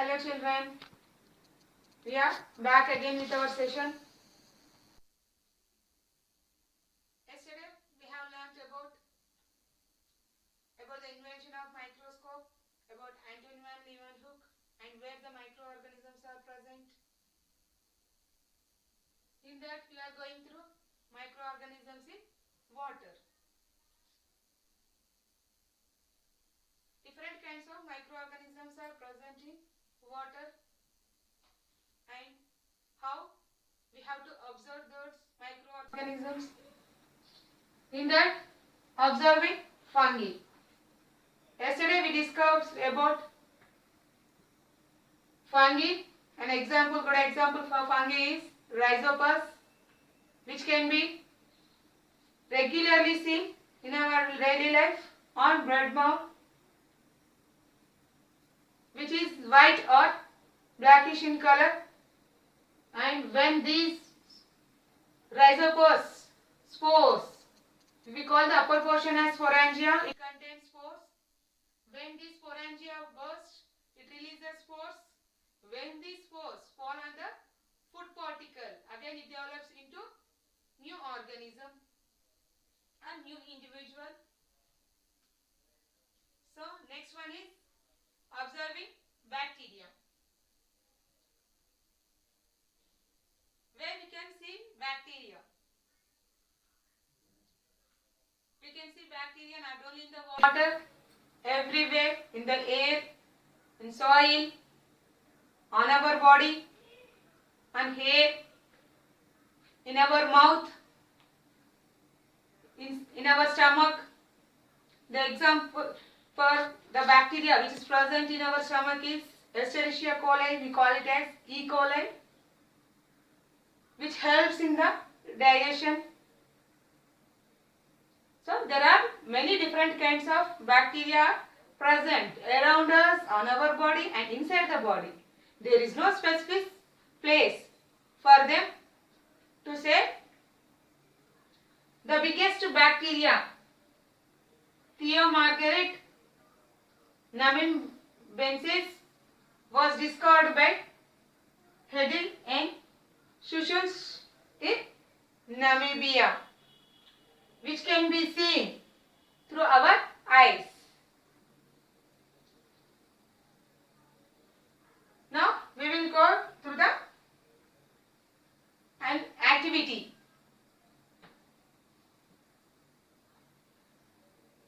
Hello children, we are back again with our session. Yesterday we have learnt about the invention of microscope, about Antoine van Leeuwenhoek and where the microorganisms are present. In that we are going through microorganisms in water. Different kinds of microorganisms are present in water and how we have to observe those microorganisms. In that, observing fungi. Yesterday we discussed about fungi. An example, good example for fungi is Rhizopus, which can be regularly seen in our daily life on bread mound, which is white or blackish in color. And when these Rhizopus spores, we call the upper portion as sporangia, it contains spores. When these sporangia burst, it releases spores. When these spores fall on the food particle, again it develops into new organism, a new individual. So next one is observing bacteria, where we can see bacteria. We can see bacteria not only in the water, everywhere, in the air, in soil, on our body, on hair, in our mouth, in our stomach. The example for the bacteria which is present in our stomach is Escherichia coli, we call it as E. coli, which helps in the digestion. So there are many different kinds of bacteria present around us, on our body and inside the body. There is no specific place for them to say. The biggest bacteria, Theomargaret namibensis, was discovered by Hedel and Schuchels in Namibia, which can be seen through our eyes. Now we will go through the activity.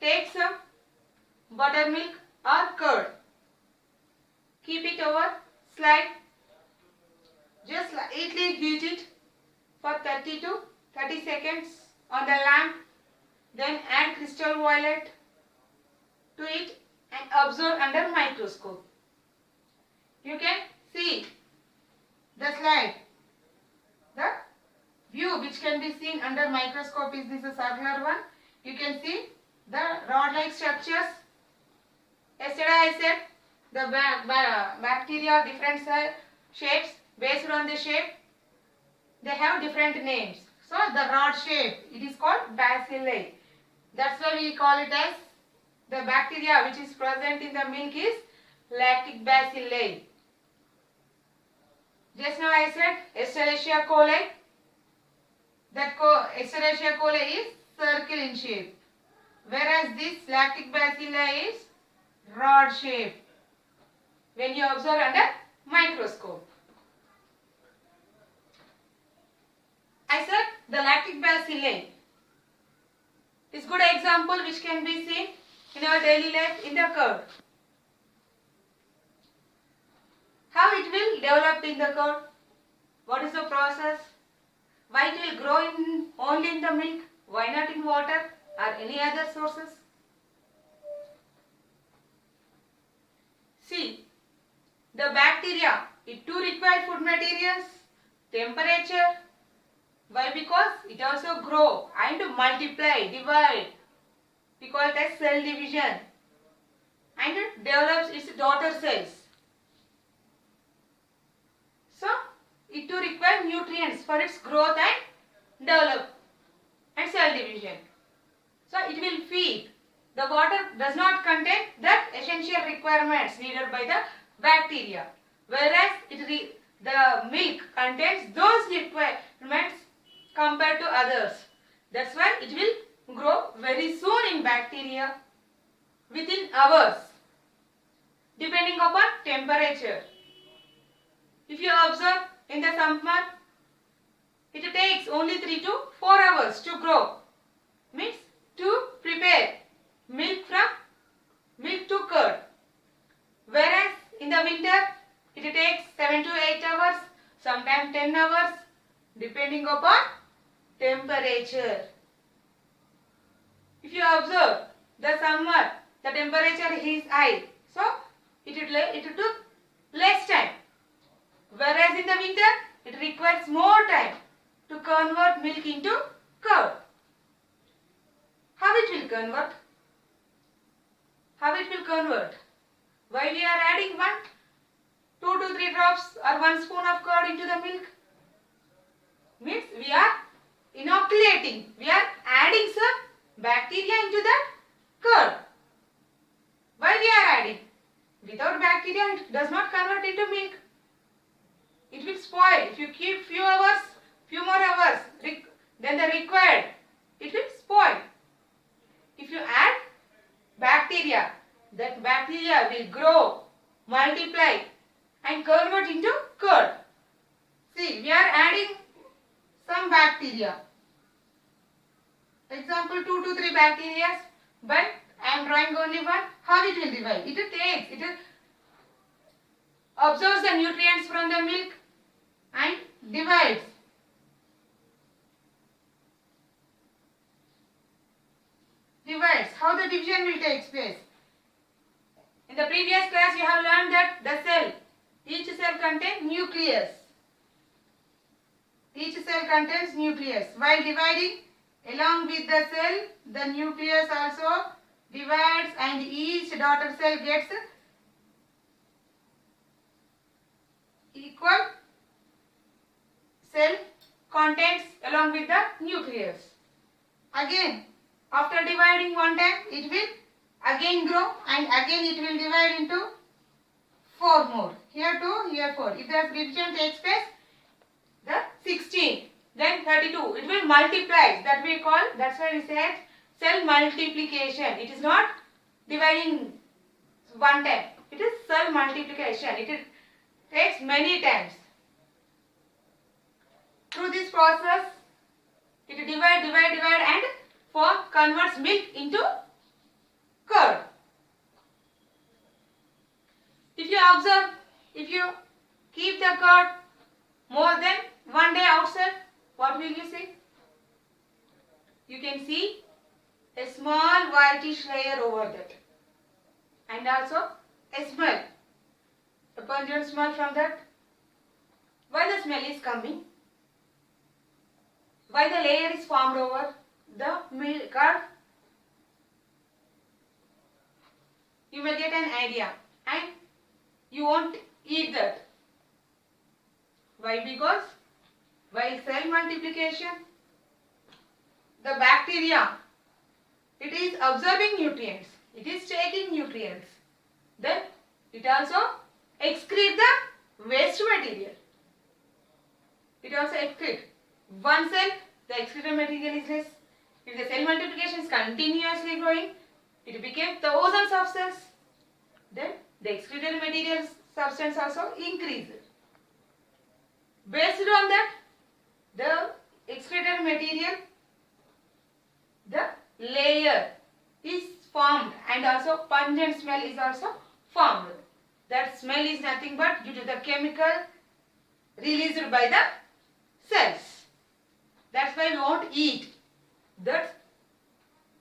Take some buttermilk or curd. Keep it over slide. Just lightly heat it for 30 to 30 seconds on the lamp. Then add crystal violet to it and observe under microscope. You can see the slide. The view which can be seen under microscope is this a circular one. You can see the rod-like structures. Yesterday I said the bacteria of different shapes. Based on the shape, they have different names. So the rod shape, it is called bacilli. That's why we call it as the bacteria which is present in the milk is lactic bacilli. Just now I said Escherichia coli. That Escherichia coli is circle in shape, whereas this lactic bacilli is rod shape when you observe under microscope. I said the lactic bacilli is good example which can be seen in our daily life in the curd. How it will develop in the curd? What is the process? Why it will grow only in the milk? Why not in water or any other sources? See, the bacteria, it too require food materials, temperature. Why? Because it also grow and multiply, divide. We call it as cell division. And it develops its daughter cells. So, it too requires nutrients for its growth and develop and cell division. So, it will feed. The water does not contain the essential requirements needed by the bacteria. whereas the milk contains those requirements compared to others. That's why it will grow very soon in bacteria, within hours, depending upon temperature. If you observe in the summer, it takes only 3 to 4 hours to grow. Means to prepare milk from milk to curd. Whereas in the winter, it takes 7 to 8 hours, sometimes 10 hours, depending upon temperature. If you observe the summer, the temperature is high, so it took less time. Whereas in the winter, it requires more time to convert milk into curd. How it will convert? How it will convert? Why we are adding 2 to 3 drops or 1 spoon of curd into the milk? Means we are inoculating. We are adding some bacteria into the curd. Why we are adding? Without bacteria, it does not convert into milk. It will spoil. If you keep few more hours, then the required, it will spoil. If you add bacteria, that bacteria will grow, multiply and convert into curd. See, we are adding some bacteria. Example 2 to 3 bacteria, but I am drawing only one. How it will divide? It absorbs the nutrients from the milk and divides. How the division will take place? In the previous class you have learned that the cell, each cell contains nucleus. Each cell contains nucleus. While dividing, along with the cell, the nucleus also divides and each daughter cell gets equal cell contents along with the nucleus. Again, after dividing one time, it will again grow and again it will divide into 4 more. Here 2, here 4. If the division takes place, the 16, then 32. It will multiply. That's why we said cell multiplication. It is not dividing one time. It is cell multiplication. It takes many times. Through this process, it divide and converts milk into curd. If you observe, if you keep the curd more than one day outside, what will you see? You can see a small whitish layer over that, and also a smell, a pungent smell from that. Why the smell is coming? Why the layer is formed over the milk curd? You may get an idea and you won't eat that. Why? Because while cell multiplication, the bacteria, it is absorbing nutrients, it is taking nutrients, then it also excretes the waste material. It also excretes. One cell, the excreted material is less. If the cell multiplication is continuously growing, it became thousands of cells. Then the excreted material substance also increases. Based on that, the excreted material, the layer is formed and also pungent smell is also formed. That smell is nothing but due to the chemical released by the cells. That's why we won't eat that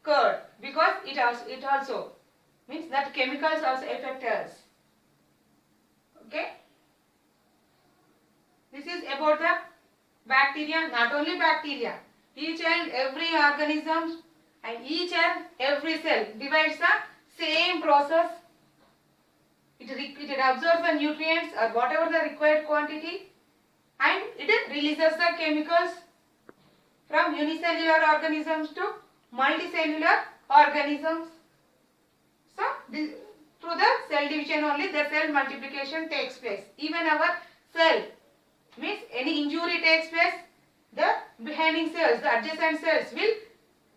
curd, because it also means that chemicals also affect us. Okay. This is about the bacteria. Not only bacteria, each and every organism and each and every cell divides the same process. It absorbs the nutrients or whatever the required quantity, and it releases the chemicals from unicellular organisms to multicellular organisms. So, through the cell cell division only the cell multiplication takes place. Even our cell means any injury takes place, the behinding cells, the adjacent cells will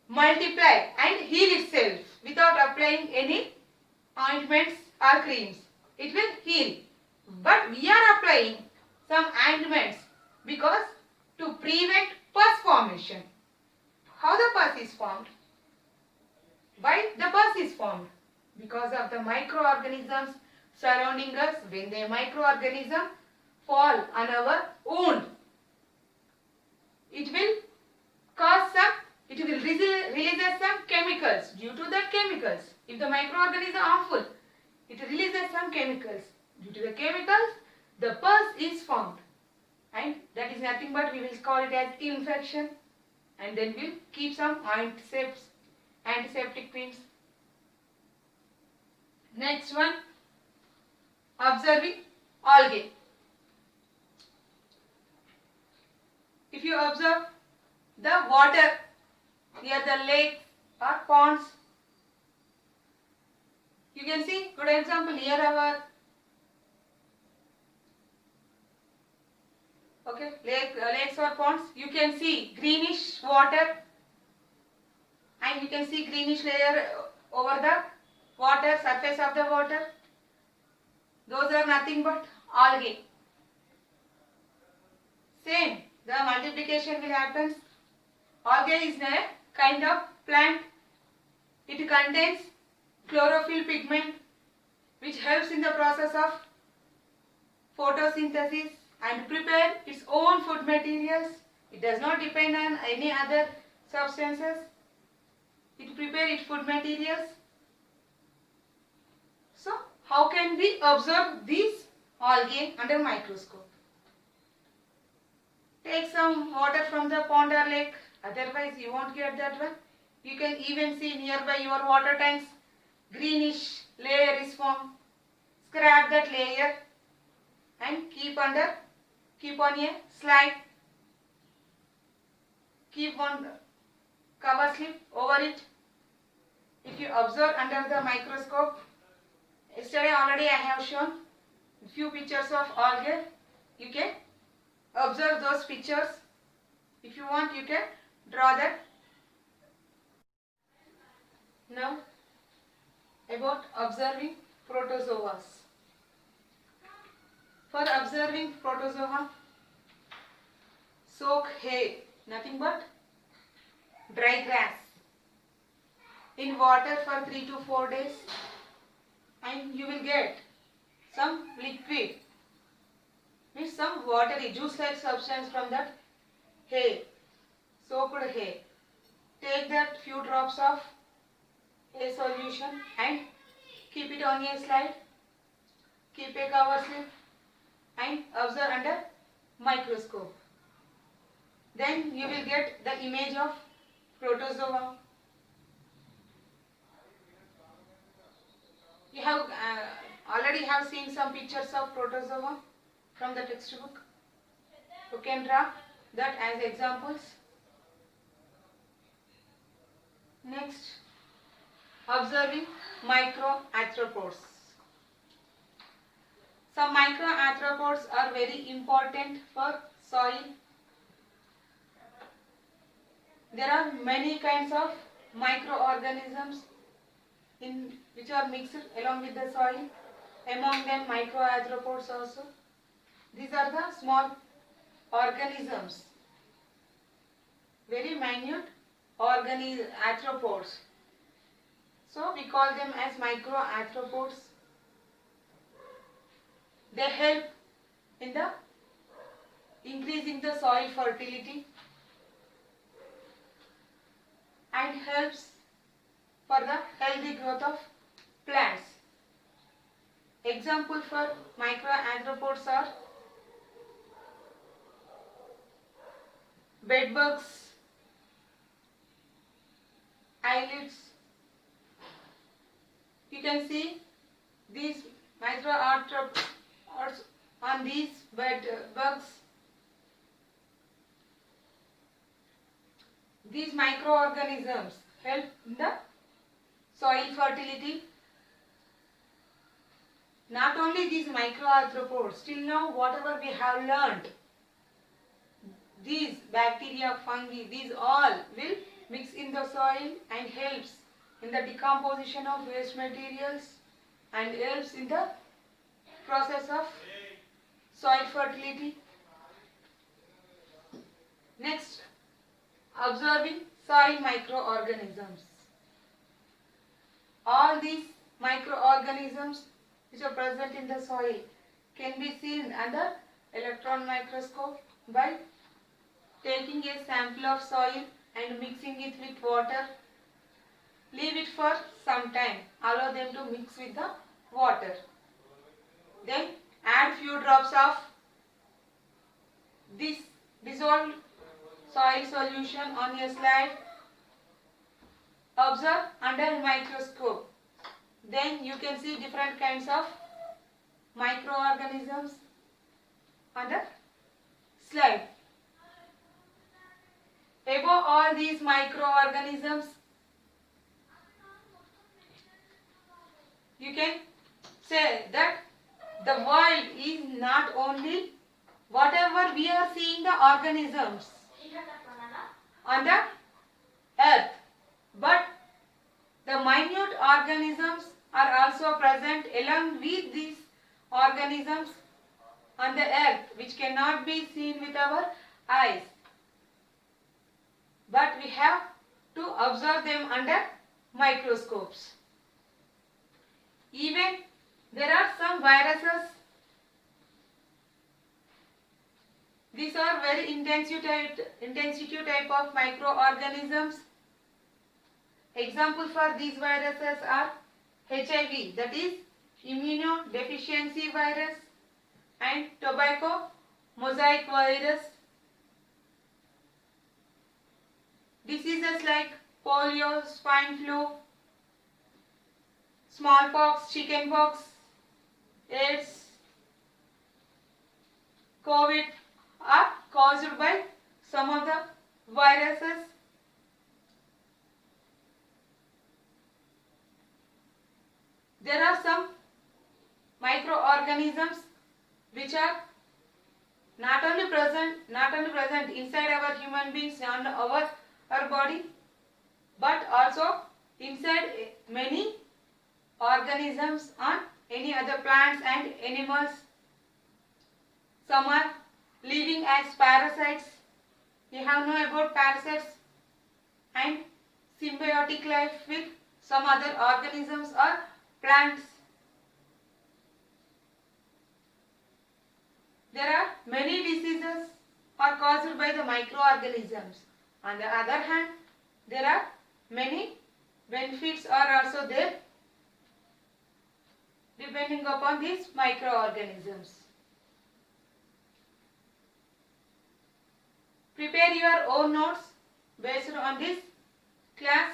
multiply and heal itself without applying any ointments or creams. It will heal. But we are applying some ointments because to prevent pus formation. How the pus is formed? Why the pus is formed? Because of the microorganisms surrounding us. When the microorganism fall on our wound, it will cause some, it will release some chemicals. Due to that chemicals, if the microorganism are harmful, it releases some chemicals. Due to the chemicals, the pus is formed. And that is nothing but we will call it as infection. And then we'll keep some antiseptic creams. Next one, observing algae. If you observe the water near the lake or ponds, you can see good example near our lakes or ponds. You can see greenish water and you can see greenish layer over the water, surface of the water. Those are nothing but algae. Same, the multiplication will happen. Algae is a kind of plant. It contains chlorophyll pigment which helps in the process of photosynthesis and prepare its own food materials. It does not depend on any other substances. It prepares its food materials. So, how can we observe these algae under microscope? Take some water from the pond or lake, otherwise you won't get that one. You can even see nearby your water tanks, greenish layer is formed. Scrap that layer and keep on a slide. Keep one cover slip over it. If you observe under the microscope, yesterday already I have shown a few pictures of algae. You can observe those pictures. If you want, you can draw that. Now, about observing protozoas. For observing protozoa, soak hay, nothing but dry grass, in water for 3 to 4 days and you will get some liquid, means some watery juice-like substance from that hay, soaked hay. Take that few drops of hay solution and keep it on a slide. Keep a cover slip and observe under microscope. Then you will get the image of protozoa. You have already have seen some pictures of protozoa from the textbook. You can draw that as examples. Next, observing microarthropods. Some microarthropods are very important for soil. There are many kinds of microorganisms which are mixed along with the soil. Among them microarthropods also. These are the small organisms, very minute arthropods. So we call them as microarthropods. They help in the increasing the soil fertility and helps for the healthy growth of plants. Example for microarthropods are bedbugs, eyelids. You can see these microarthropods on these bedbugs. These microorganisms help in the soil fertility not only these microarthropods, till now whatever we have learnt, these bacteria, fungi, these all will mix in the soil and helps in the decomposition of waste materials and helps in the process of soil fertility. Next, observing soil microorganisms. All these microorganisms which are present in the soil can be seen under electron microscope by taking a sample of soil and mixing it with water. Leave it for some time. Allow them to mix with the water. Then add few drops of this dissolved soil solution on a slide. Observe under microscope. Then you can see different kinds of microorganisms on the slide. Above all these microorganisms, you can say that the world is not only whatever we are seeing the organisms on the earth, but the minute organisms are also present along with these organisms on the earth, which cannot be seen with our eyes. But we have to observe them under microscopes. Even there are some viruses. These are very intensive type of microorganisms. Example for these viruses are HIV, that is immunodeficiency virus, and tobacco mosaic virus. Diseases like polio, swine flu, smallpox, chickenpox, AIDS, COVID are caused by some of the viruses. There are some microorganisms which are not only present inside our human beings and our body, but also inside many organisms on any other plants and animals. Some are living as parasites. You have known about parasites and symbiotic life with some other organisms or plants. There are many diseases are caused by the microorganisms. On the other hand, there are many benefits are also there depending upon these microorganisms. Prepare your own notes based on this class.